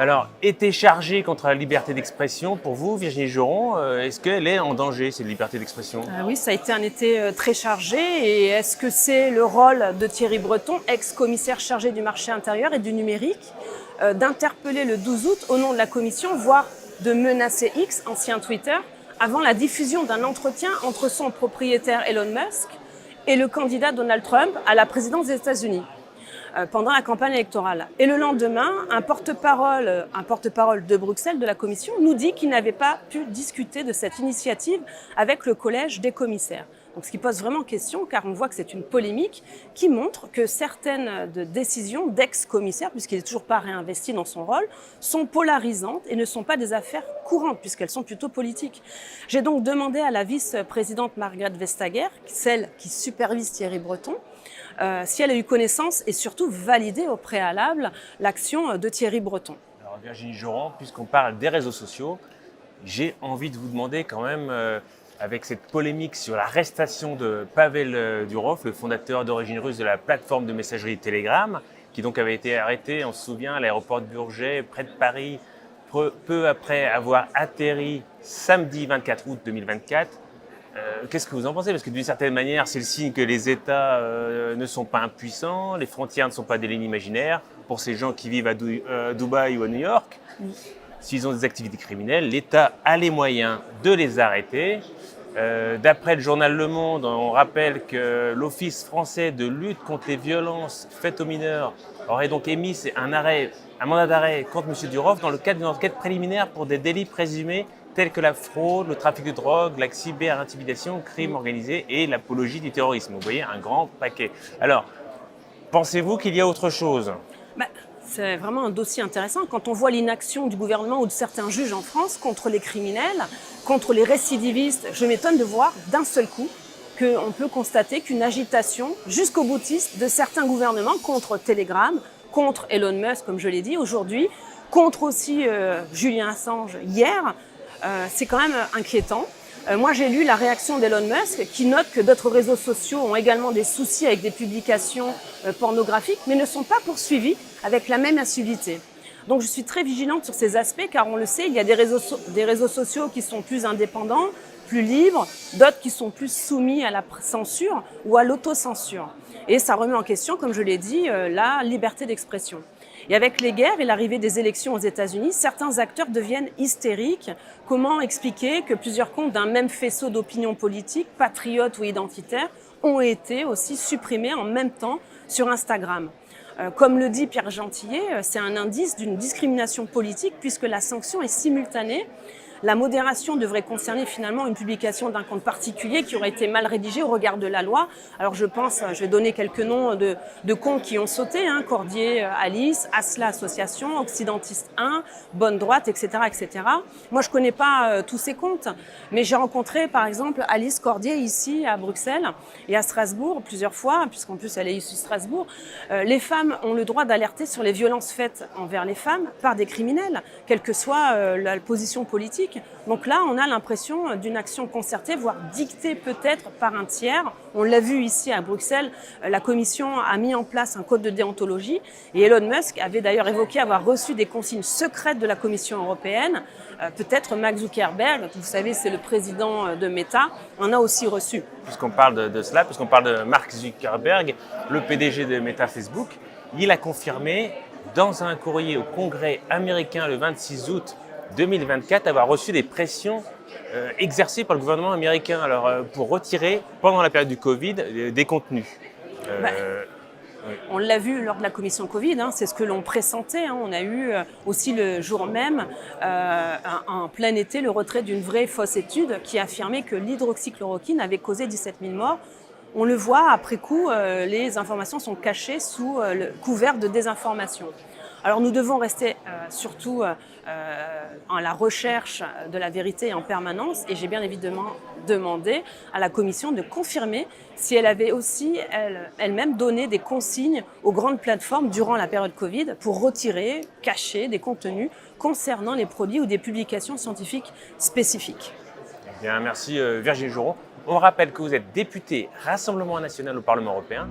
Alors, été chargé contre la liberté d'expression, pour vous, Virginie Joron, est-ce qu'elle est en danger, cette liberté d'expression? Oui, ça a été un été très chargé. Et est-ce que c'est le rôle de Thierry Breton, ex-commissaire chargé du marché intérieur et du numérique, d'interpeller le 12 août au nom de la commission, voire de menacer X, ancien Twitter, avant la diffusion d'un entretien entre son propriétaire Elon Musk et le candidat Donald Trump à la présidence des États-Unis pendant la campagne électorale. Et le lendemain, un porte-parole de Bruxelles, de la Commission, nous dit qu'il n'avait pas pu discuter de cette initiative avec le collège des commissaires. Donc, ce qui pose vraiment question, car on voit que c'est une polémique qui montre que certaines décisions d'ex-commissaires, puisqu'il n'est toujours pas réinvesti dans son rôle, sont polarisantes et ne sont pas des affaires courantes, puisqu'elles sont plutôt politiques. J'ai donc demandé à la vice-présidente Margrethe Vestager, celle qui supervise Thierry Breton, si elle a eu connaissance et surtout validé au préalable l'action de Thierry Breton. Alors Virginie Joron, puisqu'on parle des réseaux sociaux, j'ai envie de vous demander quand même, avec cette polémique sur l'arrestation de Pavel Durov, le fondateur d'origine russe de la plateforme de messagerie Telegram, qui donc avait été arrêté, on se souvient, à l'aéroport de Bourget, près de Paris, peu après avoir atterri samedi 24 août 2024. Qu'est-ce que vous en pensez? Parce que d'une certaine manière, c'est le signe que les États ne sont pas impuissants, les frontières ne sont pas des lignes imaginaires. Pour ces gens qui vivent à Dubaï ou à New York, s'ils ont des activités criminelles, l'État a les moyens de les arrêter. D'après le journal Le Monde, on rappelle que l'Office français de lutte contre les violences faites aux mineurs aurait donc émis un mandat d'arrêt contre M. Durov dans le cadre d'une enquête préliminaire pour des délits présumés tels que la fraude, le trafic de drogue, la cyber-intimidation, le crime organisé et l'apologie du terrorisme. Vous voyez, un grand paquet. Alors, pensez-vous qu'il y a autre chose? C'est vraiment un dossier intéressant quand on voit l'inaction du gouvernement ou de certains juges en France contre les criminels, contre les récidivistes. Je m'étonne de voir d'un seul coup qu'on peut constater qu'une agitation jusqu'au boutiste de certains gouvernements contre Telegram, contre Elon Musk, comme je l'ai dit aujourd'hui, contre aussi Julian Assange hier, c'est quand même inquiétant. Moi, j'ai lu la réaction d'Elon Musk qui note que d'autres réseaux sociaux ont également des soucis avec des publications pornographiques, mais ne sont pas poursuivis avec la même assiduité. Donc, je suis très vigilante sur ces aspects, car on le sait, il y a des réseaux sociaux qui sont plus indépendants, plus libres, d'autres qui sont plus soumis à la censure ou à l'autocensure. Et ça remet en question, comme je l'ai dit, la liberté d'expression. Et avec les guerres et l'arrivée des élections aux États-Unis, certains acteurs deviennent hystériques. Comment expliquer que plusieurs comptes d'un même faisceau d'opinion politique, patriotes ou identitaires, ont été aussi supprimés en même temps sur Instagram? Comme le dit Pierre Gentillet, c'est un indice d'une discrimination politique puisque la sanction est simultanée. La modération devrait concerner finalement une publication d'un compte particulier qui aurait été mal rédigé au regard de la loi. Alors je vais donner quelques noms de comptes qui ont sauté, Cordier Alice, Asla Association, Occidentiste 1, Bonne Droite, etc. etc. Moi je connais pas tous ces comptes, mais j'ai rencontré par exemple Alice Cordier ici à Bruxelles et à Strasbourg plusieurs fois, puisqu'en plus elle est issue de Strasbourg. Les femmes ont le droit d'alerter sur les violences faites envers les femmes par des criminels, quelle que soit la position politique. Donc là, on a l'impression d'une action concertée, voire dictée peut-être par un tiers. On l'a vu ici à Bruxelles, la Commission a mis en place un code de déontologie et Elon Musk avait d'ailleurs évoqué avoir reçu des consignes secrètes de la Commission européenne. Peut-être Mark Zuckerberg, vous savez, c'est le président de Meta, en a aussi reçu. Puisqu'on parle de cela, puisqu'on parle de Mark Zuckerberg, le PDG de Meta Facebook, il a confirmé dans un courrier au Congrès américain le 26 août 2024 avoir reçu des pressions exercées par le gouvernement américain pour retirer, pendant la période du Covid, des contenus. On l'a vu lors de la commission Covid, c'est ce que l'on pressentait. On a eu aussi le jour même, en plein été, le retrait d'une vraie fausse étude qui affirmait que l'hydroxychloroquine avait causé 17 000 morts. On le voit, après coup, les informations sont cachées sous le couvert de désinformation. Alors nous devons rester surtout en la recherche de la vérité en permanence et j'ai bien évidemment demandé à la Commission de confirmer si elle avait aussi elle-même donné des consignes aux grandes plateformes durant la période Covid pour retirer, cacher des contenus concernant les produits ou des publications scientifiques spécifiques. Bien, merci Virginie Joron. On rappelle que vous êtes députée Rassemblement national au Parlement européen.